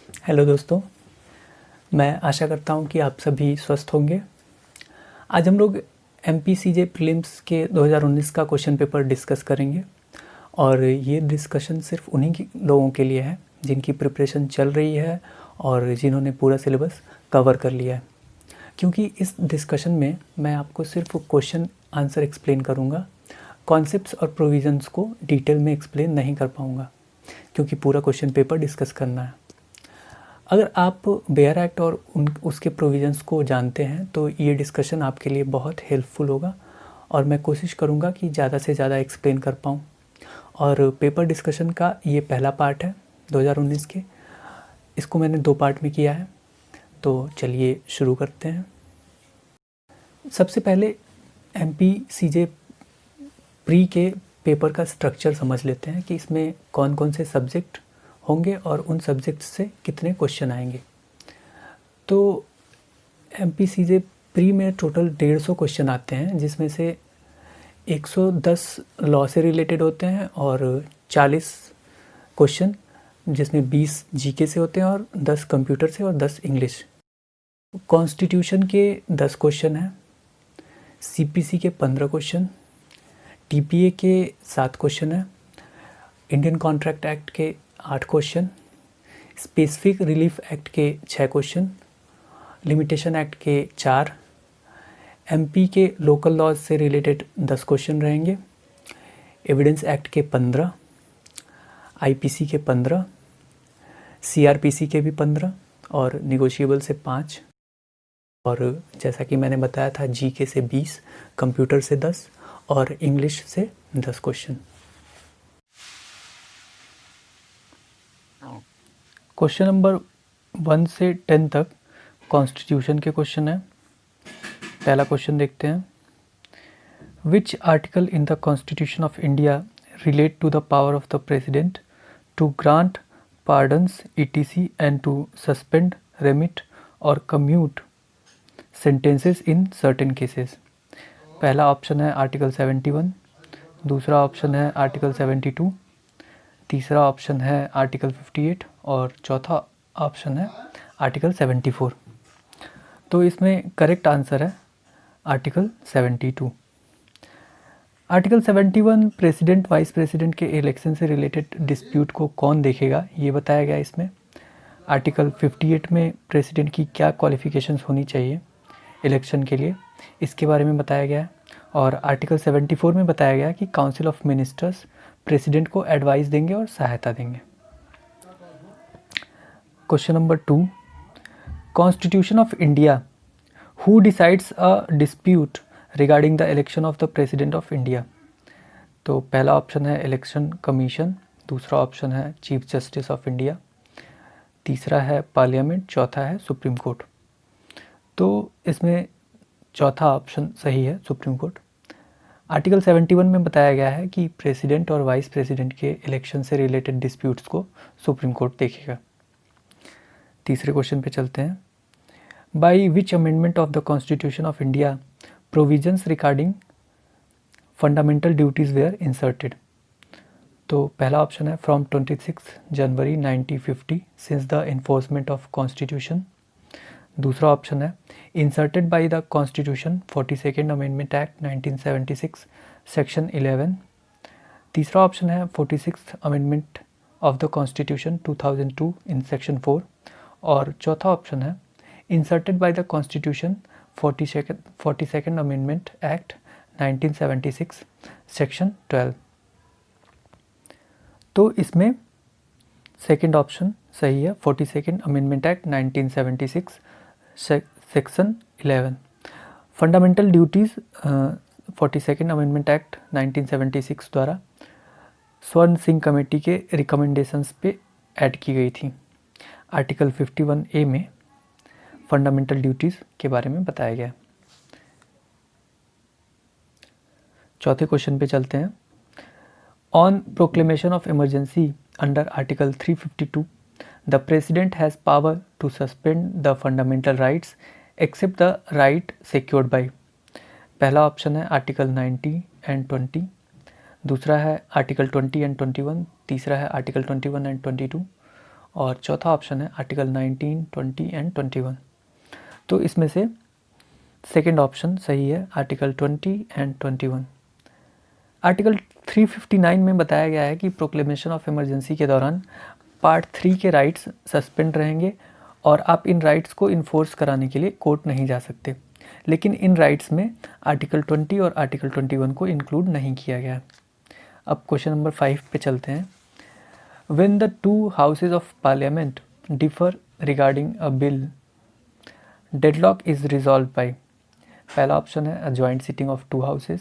Hello दोस्तों, मैं आशा करता हूँ कि आप सभी स्वस्थ होंगे। आज हम लोग एमपीसीजे प्रीलिम्स के 2019 का क्वेश्चन पेपर डिस्कस करेंगे और ये डिस्कशन सिर्फ लोगों के लिए है जिनकी प्रिपरेशन चल रही है और जिन्होंने पूरा सिलेबस कवर कर लिया है। क्योंकि इस डिस्कशन में मैं आपको सिर्फ क्वेश्चन आंसर एक्सप्लेन करूँगा, कॉन्सेप्ट्स और प्रोविजंस को डिटेल में एक्सप्लेन नहीं कर पाऊँगा क्योंकि पूरा क्वेश्चन पेपर डिस्कस करना है। अगर आप बेयर एक्ट और उसके प्रोविजंस को जानते हैं तो ये डिस्कशन आपके लिए बहुत हेल्पफुल होगा और मैं कोशिश करूँगा कि ज़्यादा से ज़्यादा एक्सप्लेन कर पाऊँ। और पेपर डिस्कशन का ये पहला पार्ट है 2019 के, इसको मैंने 2 पार्ट में किया है। तो चलिए शुरू करते हैं। सबसे पहले एमपीसीजे प्री के पेपर का स्ट्रक्चर समझ लेते हैं कि इसमें कौन कौन से सब्जेक्ट होंगे और उन सब्जेक्ट से कितने क्वेश्चन आएंगे। तो एमपीसीजे प्री में टोटल 150 क्वेश्चन आते हैं, जिसमें से 110 लॉ से रिलेटेड होते हैं और 40 क्वेश्चन जिसमें 20 जीके से होते हैं और 10 कंप्यूटर से और 10 इंग्लिश। कॉन्स्टिट्यूशन के 10 क्वेश्चन हैं, सीपीसी के 15 क्वेश्चन, टीपीए के 7 क्वेश्चन हैं, इंडियन कॉन्ट्रैक्ट एक्ट के 8 क्वेश्चन, स्पेसिफिक रिलीफ एक्ट के 6 क्वेश्चन, लिमिटेशन एक्ट के 4, एमपी के लोकल लॉज से रिलेटेड 10 क्वेश्चन रहेंगे, एविडेंस एक्ट के 15, आईपीसी के 15, सीआरपीसी के भी 15 और निगोशिएबल से 5, और जैसा कि मैंने बताया था जीके से 20, कंप्यूटर से 10 और इंग्लिश से 10 क्वेश्चन। क्वेश्चन नंबर 1 से 10 तक कॉन्स्टिट्यूशन के क्वेश्चन है। पहला क्वेश्चन देखते हैं। Which article in the constitution of India relate to the power of the president to grant pardons etc and to suspend, remit or commute sentences in certain cases. पहला option है article 71, दूसरा option है article 72, तीसरा option है article 58 और चौथा option है article 74। तो इसमें करेक्ट आंसर है article 72। Article 71 president vice president के इलेक्शन से रिलेटेड डिस्प्यूट को कौन देखेगा, ये बताया गया इसमें। आर्टिकल 58 में प्रेसिडेंट की क्या क्वालिफिकेशंस होनी चाहिए इलेक्शन के लिए, इसके बारे में बताया गया है। और आर्टिकल 74 में बताया गया कि काउंसिल ऑफ मिनिस्टर्स प्रेसिडेंट को एडवाइस देंगे और सहायता देंगे। Question number 2, constitution of India, who decides a dispute regarding the election of the president of India. तो पहला ऑप्शन है इलेक्शन कमीशन, दूसरा ऑप्शन है चीफ जस्टिस ऑफ इंडिया, तीसरा है पार्लियामेंट, चौथा है सुप्रीम कोर्ट। तो इसमें चौथा ऑप्शन सही है, सुप्रीम कोर्ट। आर्टिकल 71 में बताया गया है कि प्रेसिडेंट और वाइस प्रेसिडेंट के इलेक्शन से रिलेटेड डिस्प्यूट्स को सुप्रीम कोर्ट देखेगा। तीसरे क्वेश्चन पे चलते हैं। By which amendment of the constitution of India provisions regarding fundamental duties were inserted. तो पहला ऑप्शन है from 26 January 1950 since the enforcement of constitution. दूसरा ऑप्शन है inserted by the constitution 42nd amendment act 1976 section 11। तीसरा option है 46th amendment of the constitution 2002 in section 4। और चौथा option है inserted by the constitution 42nd amendment act 1976 section 12। तो इसमें second option सही है, 42nd amendment act 1976 section 11। Fundamental duties 42nd amendment act 1976 द्वारा स्वर्ण सिंह कमेटी के रिकमेंडेशंस पे ऐड की गई थी। आर्टिकल 51A में फंडामेंटल ड्यूटीज़ के बारे में बताया गया। चौथे क्वेश्चन पे चलते हैं। On proclamation of emergency under article 352 the president has power to suspend the fundamental rights except the right secured by. पहला ऑप्शन है आर्टिकल 90 एंड 20, दूसरा है आर्टिकल 20 एंड 21, तीसरा है आर्टिकल 21 एंड 22 और चौथा ऑप्शन है आर्टिकल 19, 20 एंड 21। तो इसमें से सेकेंड ऑप्शन सही है, आर्टिकल 20 एंड 21। आर्टिकल 359 में बताया गया है कि प्रोक्लेमेशन ऑफ इमरजेंसी के दौरान पार्ट 3 के राइट्स सस्पेंड रहेंगे और आप इन राइट्स को इन्फोर्स कराने के लिए कोर्ट नहीं जा सकते, लेकिन इन राइट्स में आर्टिकल 20 और आर्टिकल 21 को इंक्लूड नहीं किया गया। अब क्वेश्चन नंबर 5 पे चलते हैं। When the two houses of parliament differ regarding a bill, deadlock is resolve by. पहला ऑप्शन है a joint sitting of to houses,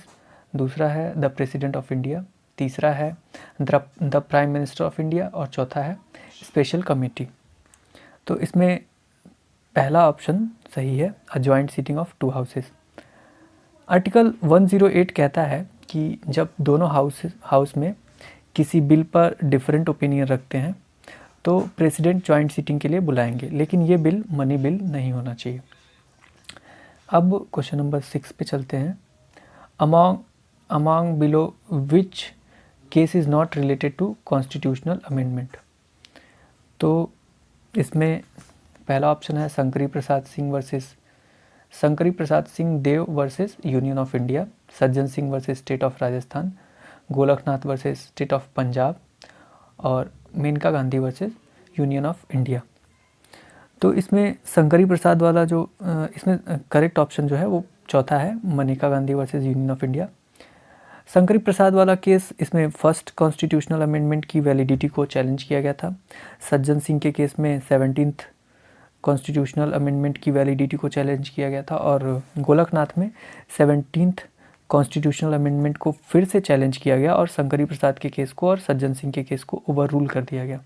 दूसरा है द प्रेसिडेंट ऑफ इंडिया, तीसरा है the prime minister of India और चौथा है स्पेशल कमेटी। तो इसमें पहला ऑप्शन सही है, a joint sitting of to houses. Article 108 कहता है कि जब दोनों हाउस में किसी बिल पर डिफरेंट ओपिनियन रखते हैं तो प्रेसिडेंट जॉइंट सिटिंग के लिए बुलाएंगे, लेकिन ये बिल मनी बिल नहीं होना चाहिए। अब क्वेश्चन नंबर 6 पे चलते हैं। Among below which case is not related to constitutional amendment. तो इसमें पहला ऑप्शन है Shankari Prasad Singh Deo versus union of India, Sajjan Singh versus state of Rajasthan, Golaknath versus state of Punjab और Maneka Gandhi versus union of India. तो इसमें शंकरी प्रसाद वाला जो इसमें करेक्ट ऑप्शन जो है वो चौथा है, Maneka Gandhi versus union of India. Shankari Prasad वाला केस, इसमें फर्स्ट कॉन्स्टिट्यूशनल अमेंडमेंट की वैलिडिटी को चैलेंज किया गया था। सज्जन सिंह के केस में 17th कॉन्स्टिट्यूशनल अमेंडमेंट की वैलिडिटी को चैलेंज किया गया था और गोलकनाथ में 17th कॉन्स्टिट्यूशनल अमेंडमेंट को फिर से चैलेंज किया गया और शंकरी प्रसाद के केस को और सज्जन सिंह के केस को ओवर रूल कर दिया गया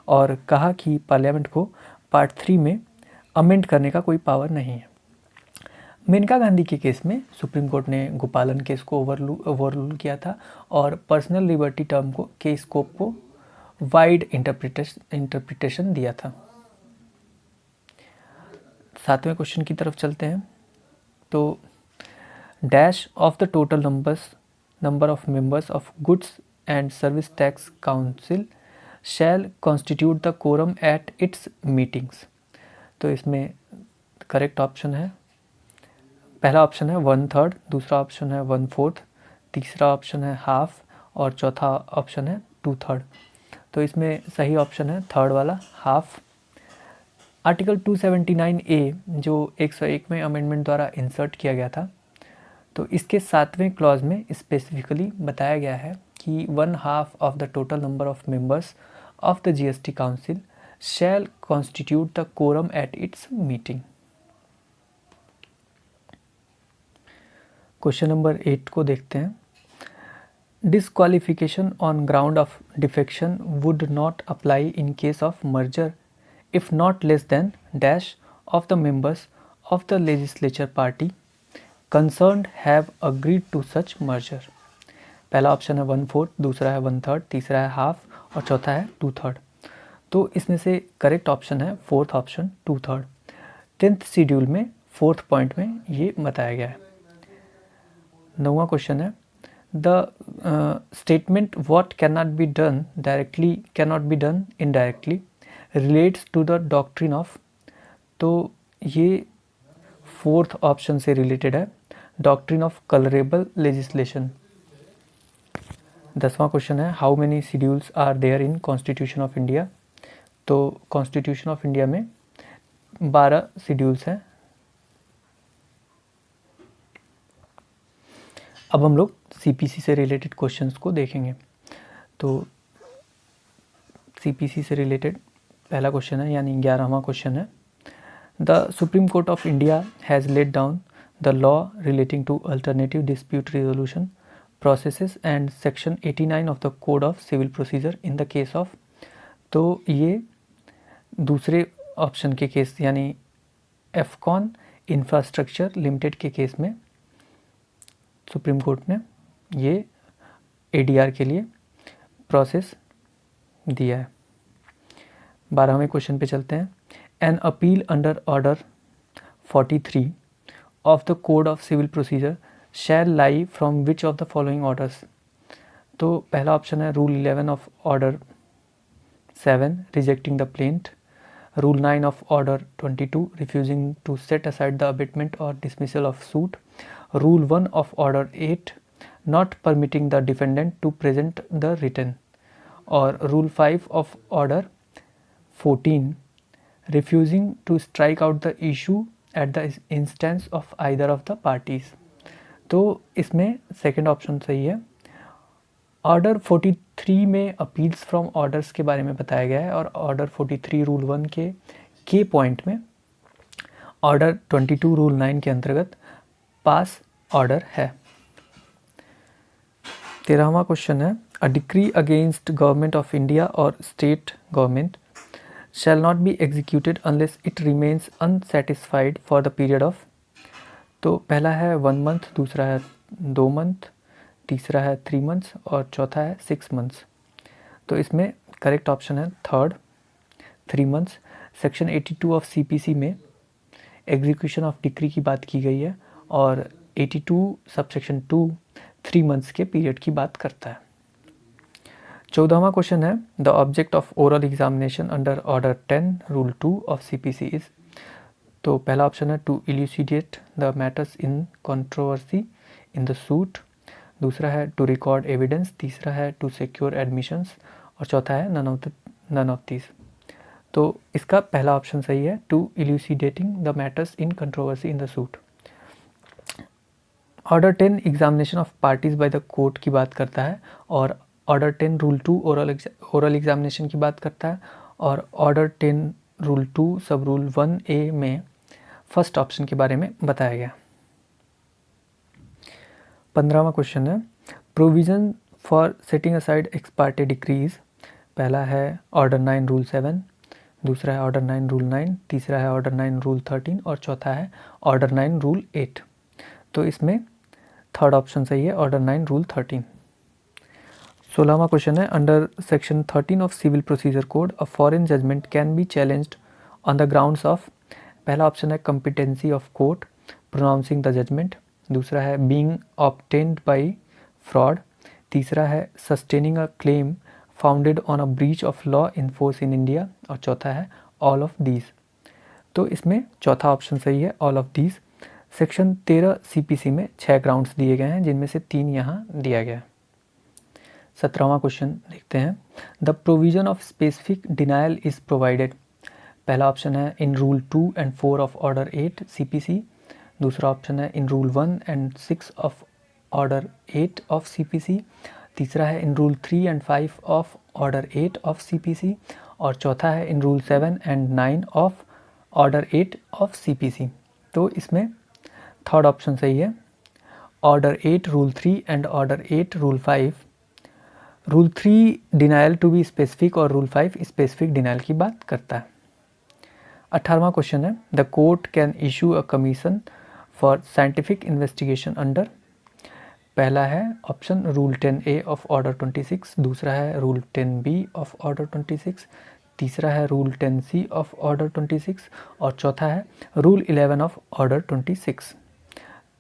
और कहा कि पार्लियामेंट को पार्ट 3 में अमेंड करने का कोई पावर नहीं है। मेनका गांधी के केस में सुप्रीम कोर्ट ने गोपालन केस को ओवर रूल किया था और पर्सनल लिबर्टी टर्म के स्कोप को वाइड इंटरप्रिटेशन दिया था। 7वें क्वेश्चन की तरफ चलते हैं। तो dash of the total number of members of goods and service tax council shall constitute the quorum at its meetings. तो इसमें करेक्ट ऑप्शन है, पहला ऑप्शन है 1/3, दूसरा ऑप्शन है 1/4, तीसरा ऑप्शन है हाफ और चौथा ऑप्शन है 2/3। तो इसमें सही ऑप्शन है थर्ड वाला, हाफ। आर्टिकल 279A जो 101वें अमेंडमेंट द्वारा इंसर्ट किया गया था, तो इसके 7वें क्लॉज में स्पेसिफिकली बताया गया है कि 1/2 of the total number of members of the GST council shall constitute the quorum at its meeting. Question number 8 को देखते हैं। Disqualification on ground of defection would not apply in case of merger if not less than dash of the members of the legislature party concerned have agreed to such merger। पहला option है 1/4, दूसरा है 1/3, तीसरा है half और चौथा है 2/3। तो इसमें से करेक्ट ऑप्शन है फोर्थ ऑप्शन 2/3। 10th शेड्यूल में 4th पॉइंट में ये बताया गया है। 9वां क्वेश्चन है the statement what cannot be done directly cannot be done indirectly relates to the doctrine of. तो ये 4th ऑप्शन से रिलेटेड है, डॉक्ट्रिन ऑफ कलरेबल लेजिस्लेशन। 10वां क्वेश्चन है how many schedules are there in constitution of India. तो constitution of India में 12 schedules हैं। अब हम लोग CPC से रिलेटेड क्वेश्चंस को देखेंगे। तो CPC से रिलेटेड पहला क्वेश्चन है यानी 11वां क्वेश्चन है the supreme court of India has laid down the law relating to alternative dispute resolution processes and section 89 of the code of civil procedure in the case of. तो ये दूसरे option के case यानी Afcons infrastructure limited के case में supreme court ने ये ADR के लिए प्रोसेस दिया है। 12वें क्वेश्चन पे चलते हैं। An appeal under order 43 of the code of civil procedure shall lie from which of the following orders. तो पहला ऑप्शन है rule 11 of order 7. Rejecting the plaint. Rule 9 of Order 22, refusing to set aside the abatement or dismissal of suit. Rule 1 of Order 8, not permitting the defendant to present the written. Or Rule 5 of Order 14, refusing to strike out the issue at the instance of either of the parties. तो इसमें second option सही है। Order 43 में appeals from orders के बारे में बताया गया है और ऑर्डर 43 रूल 1 के पॉइंट में ऑर्डर 22 रूल 9 के अंतर्गत पास ऑर्डर है। 13वां क्वेश्चन है, a decree against government of India or state government shall not be executed unless it remains unsatisfied for the period of. तो पहला है 1 मंथ, दूसरा है 2 मंथ, तीसरा है 3 मंथ्स और चौथा है 6 मंथ्स। तो इसमें करेक्ट ऑप्शन है third, 3 months. Section 82 of CPC में एग्जीक्यूशन ऑफ डिक्री की बात की गई है और 82 सबसेक्शन 2 3 मंथ्स के पीरियड की बात करता है। 14वां क्वेश्चन है, the object of oral examination under order 10 rule 2 of CPC is. तो पहला ऑप्शन है to elucidate the matters in controversy in the suit, दूसरा है टू रिकॉर्ड एविडेंस, तीसरा है टू सिक्योर एडमिशंस और चौथा है नन ऑफ दिस। तो इसका पहला ऑप्शन सही है, to elucidating the matters in controversy in the suit. Order 10 examination of parties by the court की बात करता है और ऑर्डर 10 रूल 2 ओरल एग्जामिनेशन की बात करता है और ऑर्डर 10 रूल 2 सब रूल 1A में फर्स्ट ऑप्शन के बारे में बताया गया। 15वां क्वेश्चन है, provision for setting aside x Partey decrease. पहला है ऑर्डर 9 रूल 7, दूसरा है ऑर्डर 9 रूल 9, तीसरा है ऑर्डर 9 रूल 13 और चौथा है ऑर्डर 9 रूल 8। तो इसमें थर्ड ऑप्शन सही है, ऑर्डर 9 रूल 13। 16वां क्वेश्चन है, under section 13 of civil procedure code a foreign judgment can be challenged on the grounds of. पहला ऑप्शन है competency of court pronouncing the judgment, दूसरा है बीइंग ऑब्टेन्ड बाय फ्रॉड, तीसरा है sustaining a claim founded on a breach of law in force in India और चौथा है all of these. तो इसमें चौथा ऑप्शन सही है, all of these. Section 13 CPC में 6 ग्राउंड्स दिए गए हैं जिनमें से 3 यहाँ दिया गया है। 17वां क्वेश्चन देखते हैं, the provision of specific denial is provided. पहला ऑप्शन है in rule 2 and 4 of order 8 CPC, दूसरा ऑप्शन है in rule 1 and 6 of order 8 of CPC, तीसरा है in rule 3 and 5 of order 8 of CPC और चौथा है in rule 7 and 9 of order 8 of CPC. तो इसमें थर्ड ऑप्शन सही है, order 8 rule 3 and order 8 rule 5। Rule 3 denial to be specific और रूल 5 स्पेसिफिक डिनायल की बात करता है। 18वां क्वेश्चन है, the court can issue a commission for scientific investigation under. पहला है option rule 10A of order 26, दूसरा है रूल 10B ऑफ ऑर्डर 26, तीसरा है रूल 10C ऑफ ऑर्डर 26 और चौथा है रूल 11 ऑफ ऑर्डर 26।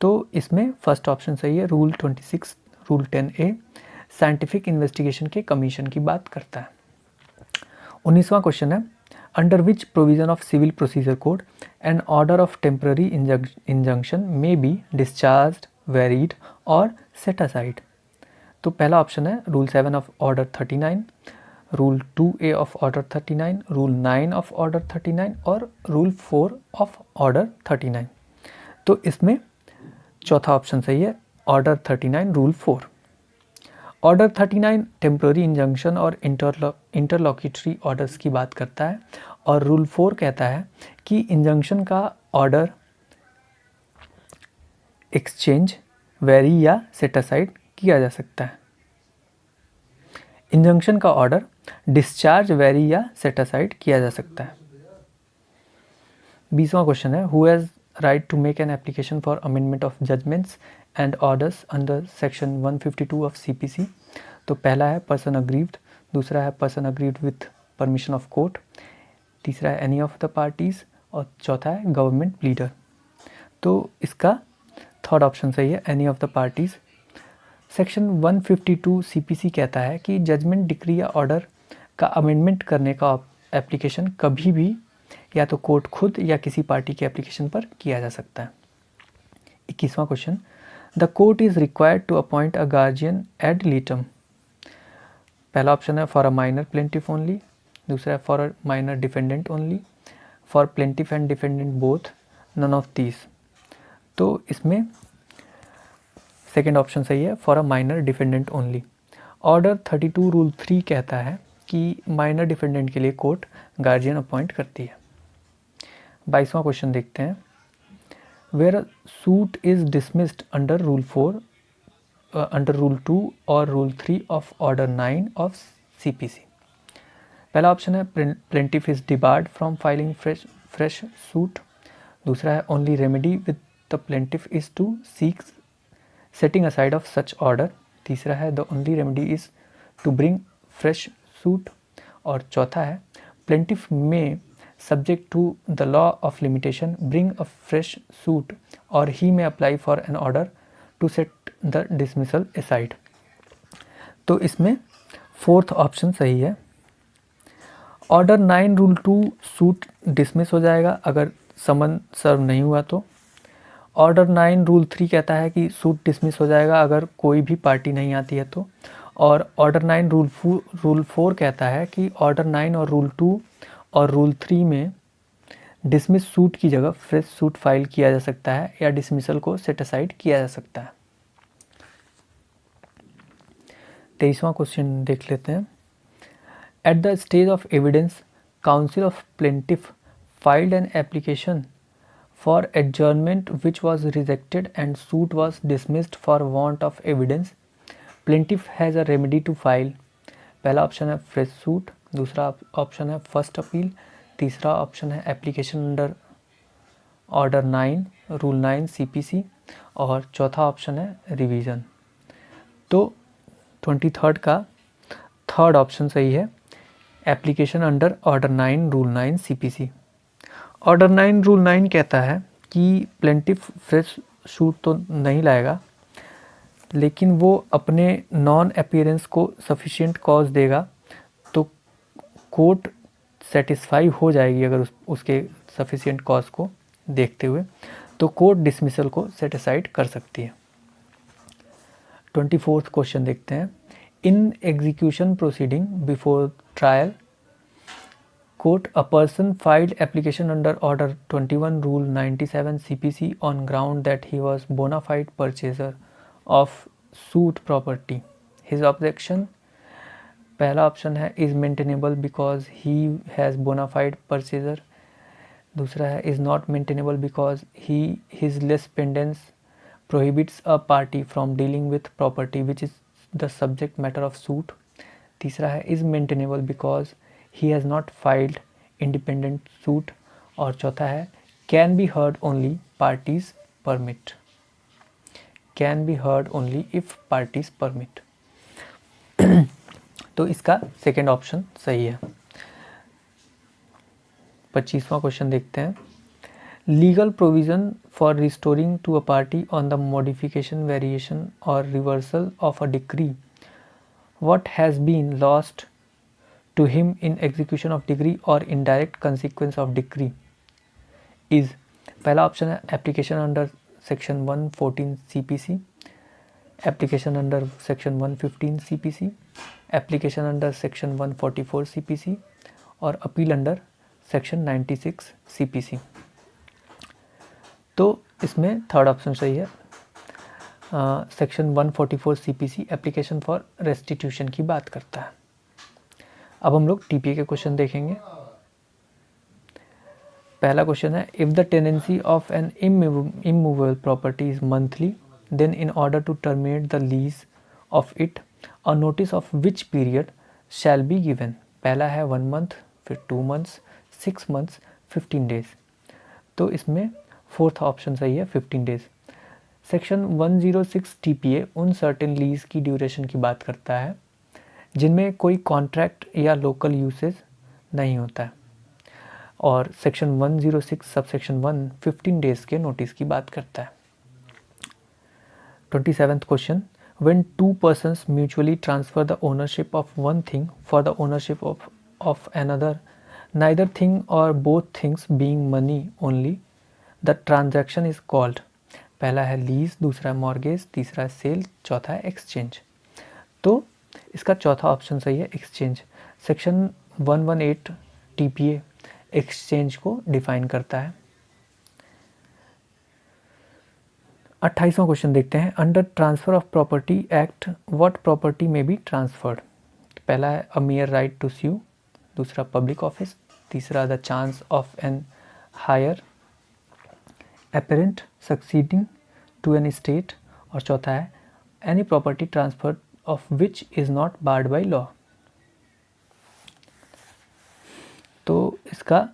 तो इसमें फर्स्ट ऑप्शन सही है, rule 26 rule 10A scientific investigation के कमीशन की बात करता है। 19वां क्वेश्चन है, under which provision of civil procedure code an order of temporary injunction may be discharged, varied और सेट असाइड। तो पहला ऑप्शन है rule 7 of order 39, rule 2A of order 39, rule 9 of order 39 और रूल 4 ऑफ ऑर्डर 39। तो इसमें चौथा option सही है, order 39 rule 4। Order 39 temporary injunction और इंटरलॉक्यूटरी ऑर्डर्स की बात करता है और रूल 4 कहता है कि इंजंक्शन का ऑर्डर एक्सचेंज, वेरी या सेट असाइड किया जा सकता है। इंजंक्शन का ऑर्डर डिस्चार्ज, वेरी या सेट असाइड किया जा सकता है। 20वां क्वेश्चन है, who has right to make an application for amendment of judgments and orders under section 152 of CPC. तो पहला है पर्सन अग्रीव्ड, दूसरा है person aggrieved with permission of court, तीसरा है एनी ऑफ द पार्टीज और चौथा है गवर्नमेंट प्लीडर। तो इसका थर्ड ऑप्शन सही है, any of the parties. Section 152 CPC कहता है कि जजमेंट, डिक्री या ऑर्डर का अमेंडमेंट करने का एप्लीकेशन कभी भी या तो कोर्ट खुद या किसी पार्टी के एप्लीकेशन पर किया जा सकता है। 21वां question, the court is required to appoint a guardian ad litem. पहला ऑप्शन है for a minor plaintiff only, दूसरा है for a minor defendant only, for plaintiff and defendant both, none of these. तो इसमें सेकेंड ऑप्शन सही है, for a minor defendant only. Order 32 rule 3 कहता है कि माइनर डिफेंडेंट के लिए कोर्ट गार्जियन अपॉइंट करती है। 22वां क्वेश्चन देखते हैं, where suit is dismissed under rule 4 under rule 2 और rule 3 of order 9 of CPC। पहला ऑप्शन है plaintiff is debarred from filing fresh suit, दूसरा है only remedy with the plaintiff is to seek setting aside of such order, तीसरा है the only remedy is to bring fresh suit, और चौथा है plaintiff may subject to the law of limitation bring a fresh suit और he may apply for an order to set the dismissal aside. तो इसमें fourth option सही है। Order 9 rule 2 suit dismiss हो जाएगा अगर समन सर्व नहीं हुआ तो। ऑर्डर 9 रूल 3 कहता है कि सूट डिसमिस हो जाएगा अगर कोई भी पार्टी नहीं आती है तो। और ऑर्डर 9 रूल 4 कहता है कि ऑर्डर 9 और रूल 2 और रूल 3 में डिसमिस सूट की जगह फ्रेश सूट फाइल किया जा सकता है या डिसमिसल को सेट असाइड किया जा सकता है। 23वां क्वेश्चन देख लेते हैं, at the stage of evidence council of plaintiff filed an application for adjournment which was rejected and suit was dismissed for want of evidence. Plaintiff has a remedy to file. पहला option है fresh suit, दूसरा option है first appeal, तीसरा option है application under order 9 rule 9 CPC और चौथा option है revision. तो 23rd का थर्ड ऑप्शन सही है, application under order 9 rule 9 CPC। Order 9 rule 9 कहता है कि प्लेंटिफ फ्रेश सूट तो नहीं लाएगा लेकिन वो अपने नॉन अपीयरेंस को सफिशिएंट कॉज देगा तो कोर्ट सेटिस्फाई हो जाएगी अगर उसके सफिशिएंट कॉज को देखते हुए, तो कोर्ट डिसमिसल को सेट असाइड कर सकती है। 24th क्वेश्चन देखते हैं, in execution proceeding before trial court a person filed application under order 21 rule 97 CPC on ground that he was bona fide purchaser of suit property. His objection, पहला option है is maintainable because he has bona fide purchaser, दूसरा है is not maintainable because his less pendants prohibits a party from dealing with property which is the subject matter of suit, तीसरा है is maintainable because he has not filed independent suit और चौथा है can be heard only parties permit, can be heard only if parties permit। तो इसका second option सही है। 25वां question देखते हैं, legal provision for restoring to a party on the modification variation or reversal of a decree what has been lost to him in execution of decree or indirect consequence of decree is, पहला option है application under section 114 CPC, application under section 115 CPC, application under section 144 CPC और appeal under section 96 CPC। तो इसमें third option सही है, section 144 CPC application for restitution की बात करता है। अब हम लोग TPA के क्वेश्चन देखेंगे। पहला क्वेश्चन है, if the tenancy of an immovable property is monthly then in order to terminate the lease of it a notice of which period shall be given. पहला है 1 मंथ, फिर 2 मंथ्स, 6 मंथ्स, 15 डेज। तो इसमें fourth option सही है 15 days. Section 106 TPA उन certain lease की duration की बात करता है जिनमें कोई कॉन्ट्रैक्ट या लोकल यूसेज नहीं होता है और सेक्शन 106 सबसेक्शन 1 15 डेज के नोटिस की बात करता है। 27th question, when two persons mutually transfer the ownership of one thing for the ownership of another, neither thing or both things being money only, the transaction is called. पहला है lease, दूसरा है mortgage, तीसरा है cell, चौथा है exchange. तो इसका चौथा ऑप्शन सही है एक्सचेंज। सेक्शन 118 टीपीए एक्सचेंज को डिफाइन करता है। 28वां क्वेश्चन देखते हैं। Under transfer of property act what property may be transferred? पहला है a mere right to sue, दूसरा पब्लिक ऑफिस, तीसरा the chance of an heir apparent succeeding to an estate, और चौथा है any property transfer of which is not barred by law। तो इसका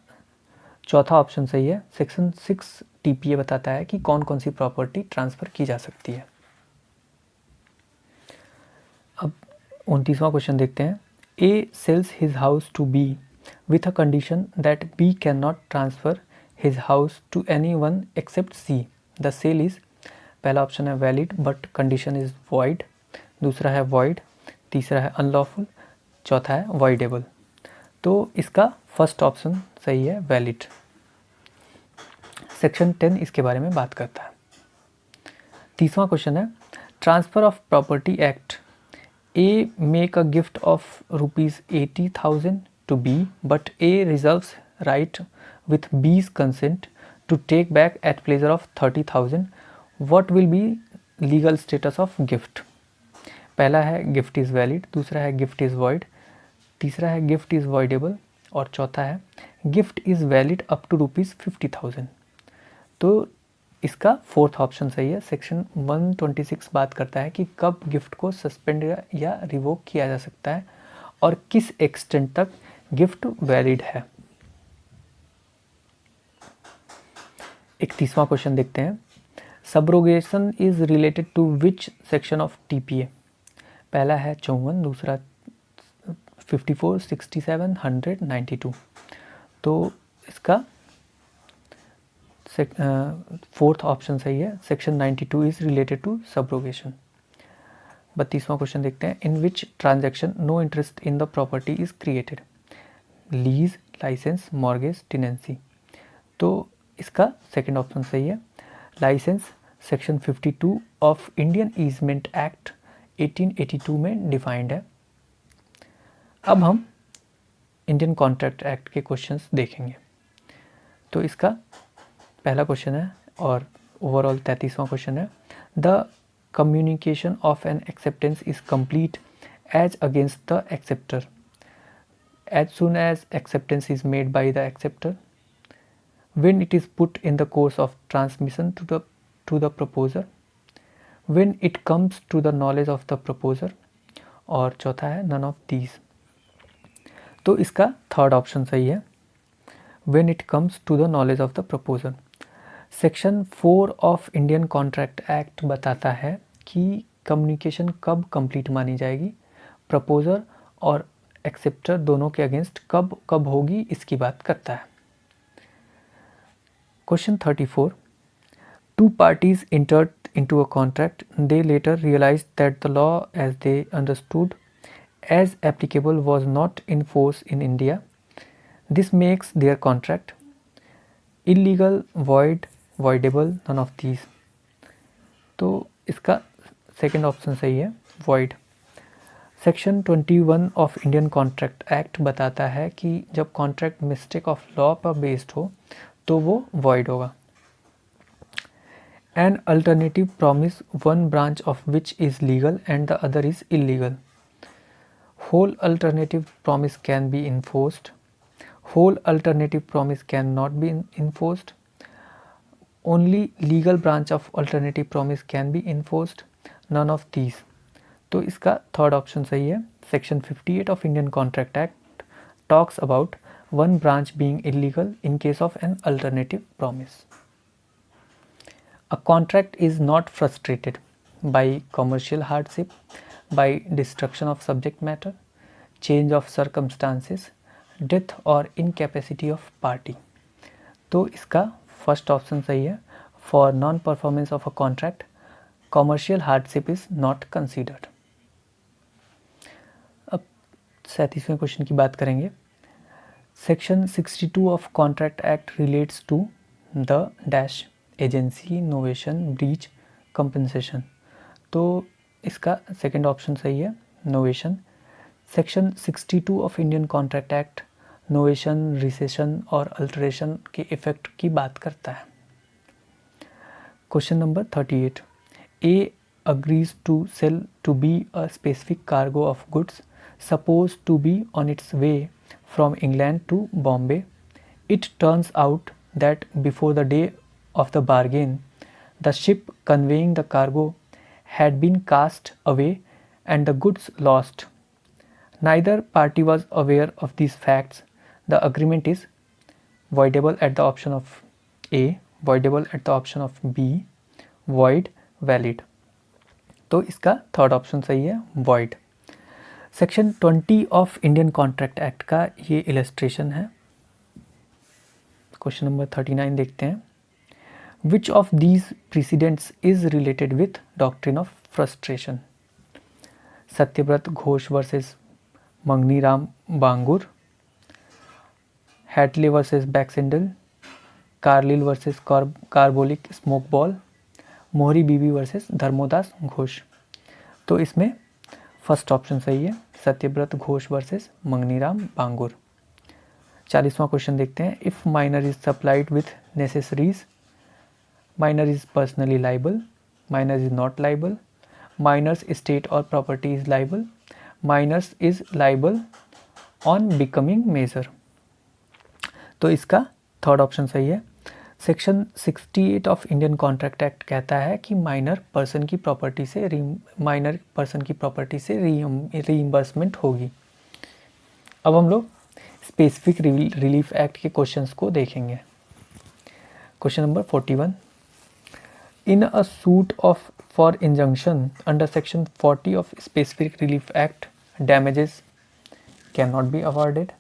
चौथा ऑप्शन सही है। सेक्शन 6 टीपीए बताता है कि कौन कौन सी प्रॉपर्टी ट्रांसफ़र की जा सकती है। अब 29वां क्वेश्चन देखते हैं। A sells his house to B with a condition that B can not transfer his house to anyone except C. The sale is, पहला ऑप्शन है valid but condition is void, दूसरा है void, तीसरा है unlawful, चौथा है voidable। तो इसका फर्स्ट ऑप्शन सही है वैलिड। सेक्शन 10 इसके बारे में बात करता है। 30वां क्वेश्चन है transfer of property act. A make a gift of ₹80,000 to B but A reserves right with B's consent to take back at pleasure of 30,000, what will be legal status of gift? पहला है gift is valid, दूसरा है gift is void, तीसरा है gift is voidable, और चौथा है gift is valid up to ₹50,000। तो इसका फोर्थ ऑप्शन सही है। सेक्शन 126 बात करता है कि कब गिफ्ट को सस्पेंड या रिवोक किया जा सकता है और किस एक्सटेंट तक गिफ्ट वैलिड है। 31वां क्वेश्चन देखते हैं। Subrogation is related to which section of TPA? पहला है 54, दूसरा 54, 67, 100, 92। तो इसका फोर्थ ऑप्शन सही है। Section 92 is related to subrogation. 32वां क्वेश्चन देखते हैं। In which transaction no interest in the property is created? Lease, licence, mortgage, tenancy. तो इसका सेकेंड ऑप्शन सही है licence. Section 52 of Indian easement act 1882 में डिफाइंड है। अब हम इंडियन कॉन्ट्रैक्ट एक्ट के क्वेश्चंस देखेंगे। तो इसका पहला क्वेश्चन है और ओवरऑल 33वां क्वेश्चन है। The communication of an acceptance is complete as against the acceptor as soon as acceptance is made by the acceptor, when it is put in the course of transmission to the proposer, when it comes to the knowledge of the proposer, और चौथा है none of these। तो इसका third option सही है when it comes to the knowledge of the proposer। Section 4 of Indian contract act बताता है कि कम्युनिकेशन कब कंप्लीट मानी जाएगी, प्रपोजर और एक्सेप्टर दोनों के अगेंस्ट कब होगी इसकी बात करता है। Question 34. Two parties entered into a contract. They later realized that the law as they understood as applicable was not in force in India. This makes their contract illegal, void, voidable, none of these। तो इसका second option सही है void। Section 21 of Indian contract act बताता है कि जब contract mistake of law पर based हो तो वो void होगा। An alternative promise, one branch of which is legal and the other is illegal. Whole alternative promise can be enforced. Whole alternative promise cannot be enforced. Only legal branch of alternative promise can be enforced. None of these। तो इसका third option सही है। Section 58 of Indian contract act talks about one branch being illegal in case of an alternative promise. A contract is not frustrated by commercial hardship, by destruction of subject matter, change of circumstances, death or incapacity of party। तो इसका first option सही है। For non performance of a contract, commercial hardship is not considered. अब 37वें question की बात करेंगे। Section 62 of contract act relates to the dash agency innovation breach compensation. तो इसका सेकंड ऑप्शन सही है, novation. Section 62 of Indian contract act novation, rescission और अल्टरेशन के इफेक्ट की बात करता है। Question number 38, A agrees to sell to B a specific cargo of goods supposed to be on its way from England to Bombay. It turns out that before the day of the bargain, the ship conveying the cargo had been cast away and the goods lost. Neither party was aware of these facts. The agreement is voidable at the option of A, voidable at the option of B, void, valid। तो इसका third option सही है, void। Section 20 of Indian contract act का ये illustration है। Question number 39 देखते हैं। Which of these precedents is related with doctrine of frustration? Satyavrat Ghosh versus Manganiram Bangur, Hadley versus Baxendale, Carlill versus Carbolic smoke ball, Mohori Bibi versus Dharmodas Ghosh. तो इसमें first option सही है, Satyavrat Ghosh versus Manganiram Bangur. 40वां क्वेश्चन देखते हैं। If minor is supplied with necessaries, minor is personally liable, minor is not liable, minor's estate और property is liable, minor's is liable on becoming major. तो इसका थर्ड ऑप्शन सही है। Section 68 of Indian contract act कहता है कि minor person की property से रीइंबर्समेंट होगी। अब हम लोग स्पेसिफिक रिलीफ एक्ट के क्वेश्चंस को देखेंगे। Question number 41, in a suit of for injunction under section 40 of specific relief act, damages cannot be awarded,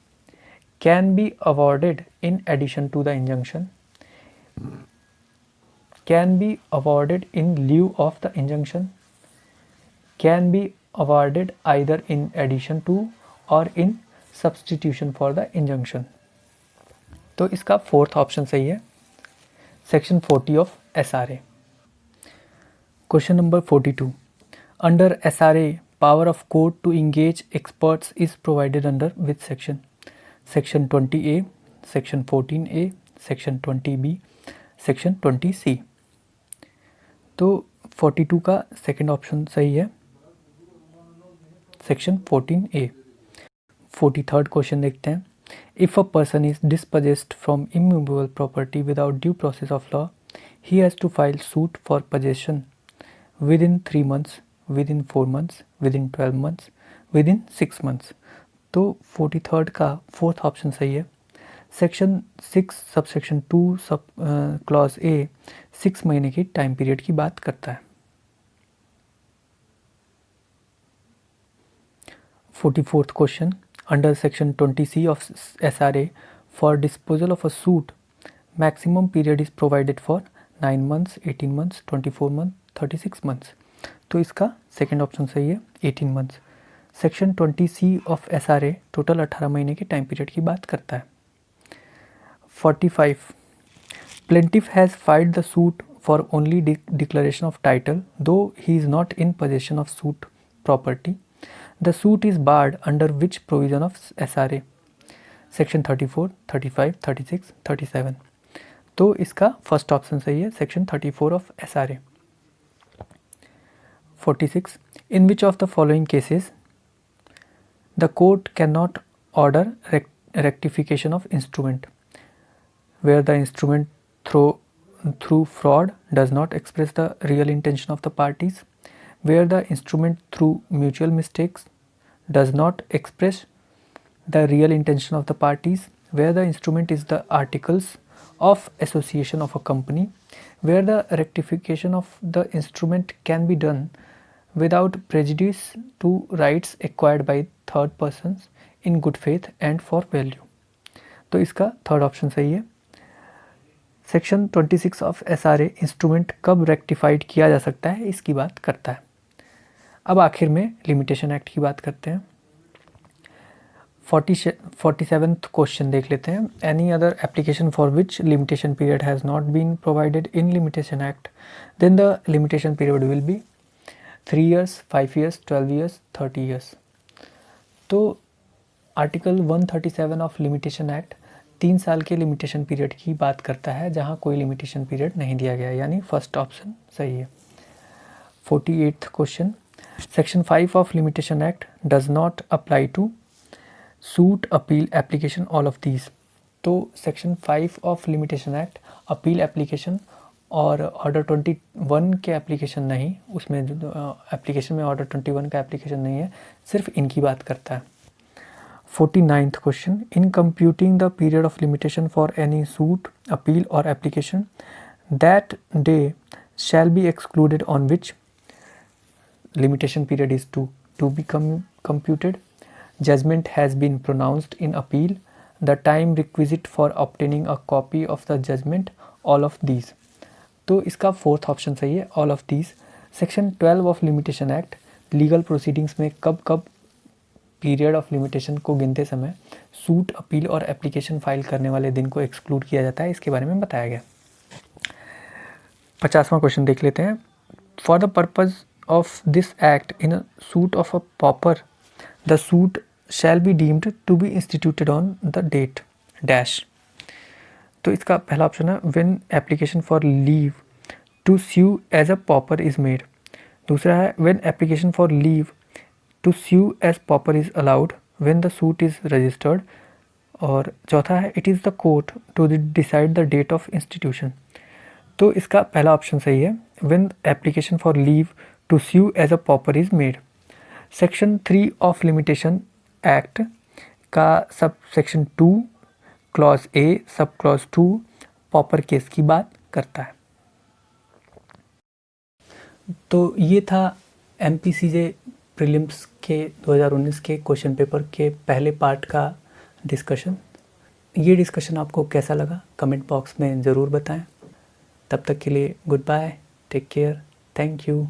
can be awarded in addition to the injunction, can be awarded in lieu of the injunction, can be awarded either in addition to or in substitution for the injunction। तो इसका fourth option सही है, section 40 of SRA। Question number 42, under SRA power of court to engage experts is provided under which section? Section 20A, Section 14A, Section 20B, Section 20C। तो 42 का second option सही है, section 14A। 43rd question देखते हैं। If a person is dispossessed from immovable property without due process of law, he has to file suit for possession within 3 months, within 4 months, within 12 months, within 6 months। तो 43rd का fourth option सही है। Section 6 subsection 2 sub clause A 6 महीने की time period की बात करता है। 44th question, under section 20C of SRA for disposal of a suit maximum period is provided for 9 months, 18 months, 24 months, 36 months। तो इसका सेकेंड ऑप्शन सही है, 18 months। Section 20C of SRA total 18 महीने के टाइम पीरियड की बात करता है। 45, plaintiff has filed the suit for only declaration of title though he is not in possession of suit property, the suit is barred under which provision of SRA? Section 34, 35, 36, 37। तो इसका first option सही है, section 34 of SRA। 46, in which of the following cases the court cannot order rectification of instrument? Where the instrument through fraud does not express the real intention of the parties, where the instrument through mutual mistakes does not express the real intention of the parties, where the instrument is the articles of association of a company, where the rectification of the instrument can be done without prejudice to rights acquired by third persons in good faith and for value। तो इसका third option सही है, section 26 of SRA instrument कब rectified किया जा सकता है, इसकी बात करता है। अब आखिर में लिमिटेशन एक्ट की बात करते हैं। 47th क्वेश्चन देख लेते हैं। Any other application for which limitation period has not been provided in limitation act, then the limitation period will be 3 years, 5 years, 12 years, 30 years। तो आर्टिकल 137 ऑफ लिमिटेशन एक्ट 3 साल के लिमिटेशन पीरियड की बात करता है, जहां कोई लिमिटेशन पीरियड नहीं दिया गया, यानी फर्स्ट ऑप्शन सही है। 48th question, section 5 of limitation act does not apply to suit, appeal, application, all of these. तो section 5 of limitation act appeal, application और ऑर्डर 21 के एप्लीकेशन नहीं, उसमें एप्लीकेशन में ऑर्डर 21 का एप्लीकेशन नहीं है, सिर्फ इनकी बात करता है। 49th question, in computing the period of limitation for any suit, appeal और application, that day shall be excluded on which limitation period is to be computed, judgment has been pronounced in appeal, the time requisite for obtaining a copy of the judgment, all of these। तो इसका fourth option सही है, all of these. Section 12 of limitation act legal proceedings में कब कब period of limitation को गिनते समय सूट, अपील और एप्लीकेशन फाइल करने वाले दिन को एक्सक्लूड किया जाता है, इसके बारे में बताया गया। 50वां क्वेश्चन देख लेते हैं। For the purpose of this act in a suit of a pauper, the suit shall be deemed to be instituted on the date dash। तो इसका पहला ऑप्शन है when application for leave to sue as a pauper is made। दूसरा है when application for leave to sue as pauper is allowed when the suit is registered। और चौथा है it is the court to decide the date of institution। तो इसका पहला option सही है when application for leave to sue as a pauper is made। Section 3 of limitation act का sub section 2 clause A sub clause 2 popper case की बात करता है। तो ये था MPCJ प्रीलिम्स के 2019 के क्वेश्चन पेपर के पहले पार्ट का डिस्कशन। ये डिस्कशन आपको कैसा लगा कमेंट बॉक्स में ज़रूर बताएं। तब तक के लिए good bye, take care, thank you.